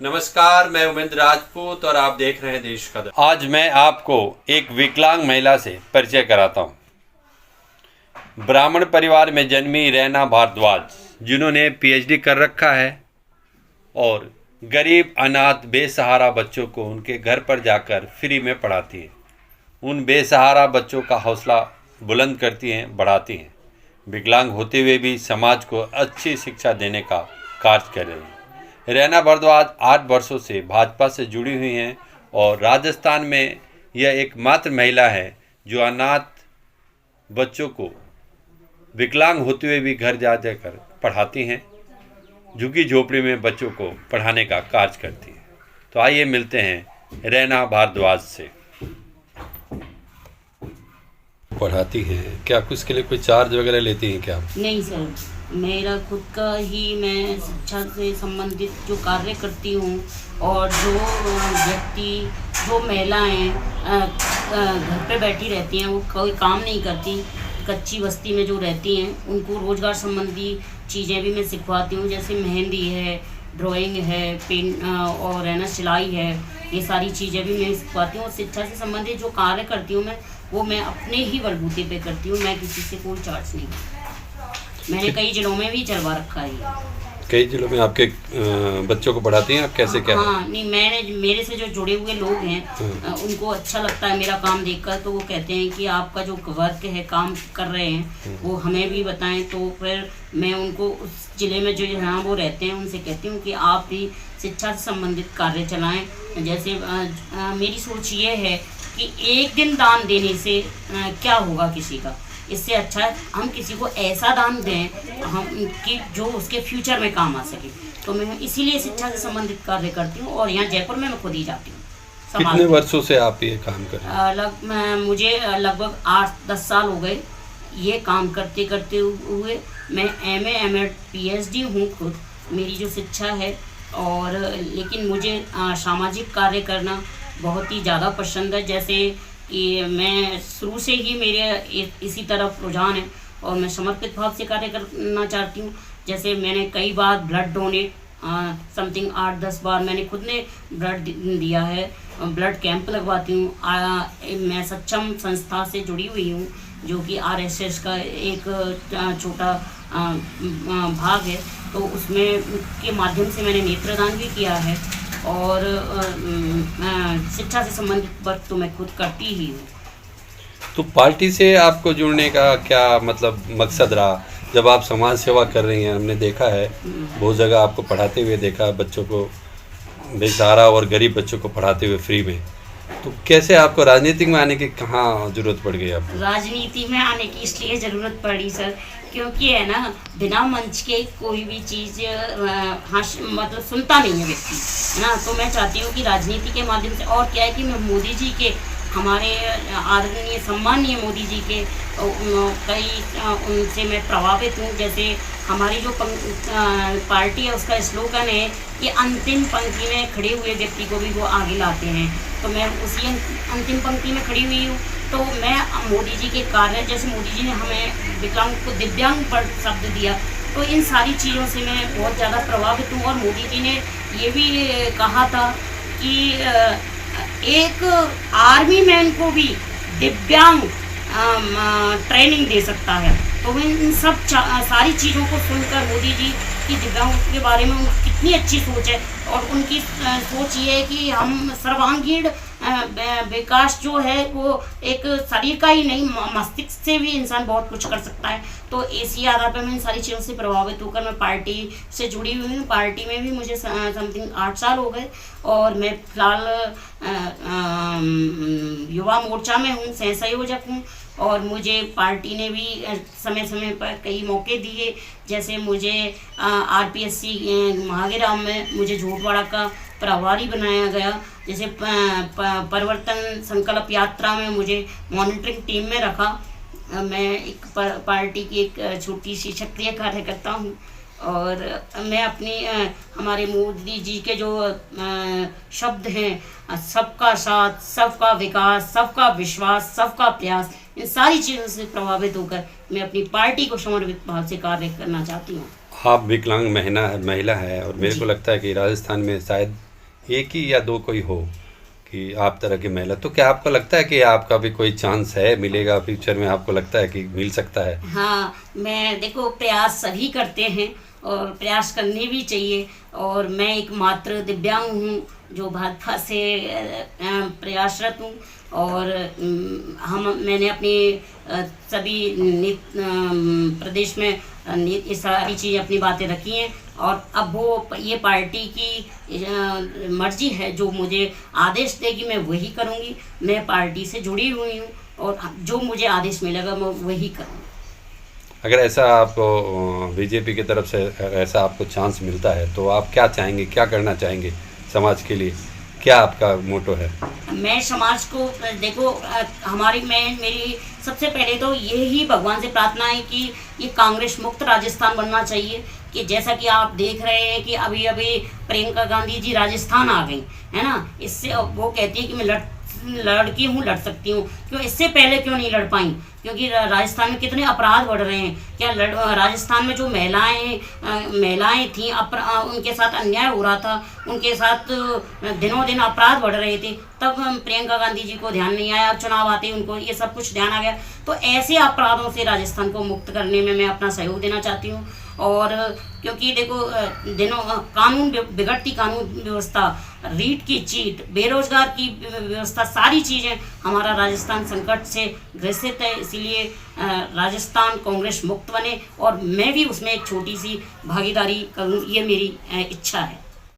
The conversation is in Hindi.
नमस्कार, मैं उमेंद्र राजपूत और आप देख रहे हैं देश का दर्पण। आज मैं आपको एक विकलांग महिला से परिचय कराता हूँ। ब्राह्मण परिवार में जन्मी रैना भारद्वाज, जिन्होंने पीएचडी कर रखा है और गरीब अनाथ बेसहारा बच्चों को उनके घर पर जाकर फ्री में पढ़ाती हैं। उन बेसहारा बच्चों का हौसला बुलंद करती हैं, बढ़ाती हैं। विकलांग होते हुए भी समाज को अच्छी शिक्षा देने का कार्य कर रही हैं। रैना भारद्वाज 8 वर्षों से भाजपा से जुड़ी हुई हैं और राजस्थान में यह एकमात्र महिला है जो अनाथ बच्चों को विकलांग होते हुए भी घर जा जाकर पढ़ाती हैं, झुग्गी झोपड़ी में बच्चों को पढ़ाने का कार्य करती हैं। तो आइए मिलते हैं रैना भारद्वाज से। पढ़ाती हैं क्या, कुछ के लिए कोई चार्ज वगैरह लेती हैं क्या? नहीं सर, मेरा खुद का ही मैं शिक्षा से संबंधित जो कार्य करती हूँ और जो व्यक्ति जो महिलाएं घर पे बैठी रहती हैं, वो कोई काम नहीं करती, कच्ची बस्ती में जो रहती हैं, उनको रोज़गार संबंधी चीज़ें भी मैं सिखवाती हूँ। जैसे मेहंदी है, ड्राइंग है, पेन और है ना सिलाई है, ये सारी चीज़ें भी मैं सिखवाती हूँ। और शिक्षा से संबंधित जो कार्य करती हूँ वो मैं अपने ही बलबूते पे करती हूँ। मैं किसी से कोई चार्ज नहीं, मैंने कई जिलों में भी चलवा रखा है। कई जिलों में आपके बच्चों को पढ़ाती हैं आप? कैसे क्या? हाँ, नहीं, मेरे से जो जुड़े हुए लोग हैं उनको अच्छा लगता है मेरा काम देखकर, तो वो कहते हैं कि आपका जो वर्क है, काम कर रहे हैं, वो हमें भी बताएं। तो फिर मैं उनको उस जिले में जो यहाँ वो रहते हैं उनसे कहती हूँ कि आप भी शिक्षा से संबंधित कार्य चलाएं। जैसे मेरी सोच ये है कि एक दिन दान देने से क्या होगा किसी का, इससे अच्छा है हम किसी को ऐसा दान दें हम कि जो उसके फ्यूचर में काम आ सके। तो मैं इसीलिए शिक्षा से संबंधित कार्य करती हूँ और यहाँ जयपुर में मैं खुद ही जाती हूँ। कितने वर्षों से आप ये काम कर रहे हैं? मुझे लगभग 8-10 साल हो गए ये काम करते करते हुए। मैं MA MEd PhD हूँ खुद, मेरी जो शिक्षा है। और लेकिन मुझे सामाजिक कार्य करना बहुत ही ज़्यादा पसंद है। जैसे कि मैं शुरू से ही मेरे इसी तरफ रुझान है और मैं समर्पित भाव से कार्य करना चाहती हूँ। जैसे मैंने कई बार ब्लड डोनेट समथिंग 8-10 बार मैंने खुद ने ब्लड दिया है, ब्लड कैंप लगवाती हूँ। मैं सक्षम संस्था से जुड़ी हुई हूँ जो कि RSS का एक छोटा भाग है, तो उसमें के माध्यम से मैंने नेत्रदान भी किया है। और शिक्षा से संबंधित वर्क तो मैं खुद करती ही हूँ। तो पार्टी से आपको जुड़ने का क्या मतलब मकसद रहा? जब आप समाज सेवा कर रही हैं, हमने देखा है बहुत जगह आपको पढ़ाते हुए देखा है, बच्चों को बेसहारा और गरीब बच्चों को पढ़ाते हुए फ्री में। तो कैसे आपको राजनीति में आने की कहाँ जरूरत पड़ गई आपको? राजनीति में आने की इसलिए ज़रूरत पड़ी सर, क्योंकि है ना बिना मंच के कोई भी चीज़ मतलब सुनता नहीं है व्यक्ति, है ना। तो मैं चाहती हूँ कि राजनीति के माध्यम से, और क्या है कि मैं मोदी जी के, हमारे आदरणीय सम्मानीय मोदी जी के कई उनसे मैं प्रभावित हूँ। जैसे हमारी जो पार्टी है उसका स्लोगन है कि अंतिम पंक्ति में खड़े हुए व्यक्ति को भी वो आगे लाते हैं। तो मैं उसी अंतिम पंक्ति में खड़ी हुई हूँ। तो मैं मोदी जी के कार्य, जैसे मोदी जी ने हमें विकलांग को दिव्यांग पर शब्द दिया, तो इन सारी चीज़ों से मैं बहुत ज़्यादा प्रभावित हूँ। और मोदी जी ने ये भी कहा था कि एक आर्मी मैन को भी दिव्यांग ट्रेनिंग दे सकता है। तो इन सब सारी चीज़ों को सुनकर मोदी जी की दिव्यांगों के बारे में कितनी अच्छी सोच है। और उनकी सोच ये है कि हम सर्वांगीण विकास जो है वो एक शरीर का ही नहीं, मस्तिष्क से भी इंसान बहुत कुछ कर सकता है। तो इसी आधार पर मैं इन सारी चीज़ों से प्रभावित होकर मैं पार्टी से जुड़ी हुई हूँ। पार्टी में भी मुझे समथिंग 8 साल हो गए और मैं फिलहाल युवा मोर्चा में हूँ, सह संयोजक हूँ। और मुझे पार्टी ने भी समय समय पर कई मौके दिए। जैसे मुझे RPSC महागेराम में मुझे झोटवाड़ा का प्रभारी बनाया गया। जैसे परिवर्तन संकल्प यात्रा में मुझे मॉनिटरिंग टीम में रखा। मैं एक पार्टी की एक छोटी सी सक्रिय कार्यकर्ता हूँ। और मैं अपनी हमारे मोदी जी के जो शब्द हैं, सबका साथ, सबका विकास, सबका विश्वास, सबका प्रयास, इन सारी चीज़ों से प्रभावित होकर मैं अपनी पार्टी को समर्पित भाव से कार्य करना चाहती हूँ। आप विकलांग महिला है और मेरे को लगता है कि राजस्थान में शायद एक ही या दो कोई हो कि आप तरह की महिला, तो क्या आपको लगता है कि आपका भी कोई चांस है, मिलेगा फ्यूचर में? आपको लगता है कि मिल सकता है? हाँ, मैं देखो प्रयास सभी करते हैं और प्रयास करने भी चाहिए। और मैं एक मात्र दिव्यांग हूँ जो भाजपा से प्रयासरत हूँ। और मैंने अपनी सभी प्रदेश में ये सारी चीज़ें अपनी बातें रखी हैं। और अब वो ये पार्टी की मर्जी है, जो मुझे आदेश देगी मैं वही करूँगी। मैं पार्टी से जुड़ी हुई हूँ और जो मुझे आदेश मिलेगा मैं वही करूँगी। अगर ऐसा आपको बीजेपी की तरफ से ऐसा आपको चांस मिलता है तो आप क्या चाहेंगे, क्या करना चाहेंगे समाज के लिए? क्या आपका मोटो है? मैं समाज को देखो, मेरी सबसे पहले तो यही भगवान से प्रार्थना है कि ये कांग्रेस मुक्त राजस्थान बनना चाहिए। कि जैसा कि आप देख रहे हैं कि अभी अभी प्रियंका गांधी जी राजस्थान आ गई है ना। इससे वो कहती है कि मैं लड़की हूँ, लड़ सकती हूँ, क्यों इससे पहले क्यों नहीं लड़ पाई? क्योंकि राजस्थान में कितने अपराध बढ़ रहे हैं। क्या राजस्थान में जो महिलाएं थीं, उनके साथ अन्याय हो रहा था, उनके साथ दिनों दिन अपराध बढ़ रहे थे, तब प्रियंका गांधी जी को ध्यान नहीं आया। अब चुनाव आते ही उनको ये सब कुछ ध्यान आ गया। तो ऐसे अपराधों से राजस्थान को मुक्त करने में मैं अपना सहयोग देना चाहती हूँ। और क्योंकि देखो कानून बिगड़ती कानून व्यवस्था, रीट की चीट, बेरोजगार की व्यवस्था, सारी चीज़ें हमारा राजस्थान संकट से ग्रसित है। इसीलिए राजस्थान कांग्रेस मुक्त बने और मैं भी उसमें एक छोटी सी भागीदारी करूं, ये मेरी इच्छा है।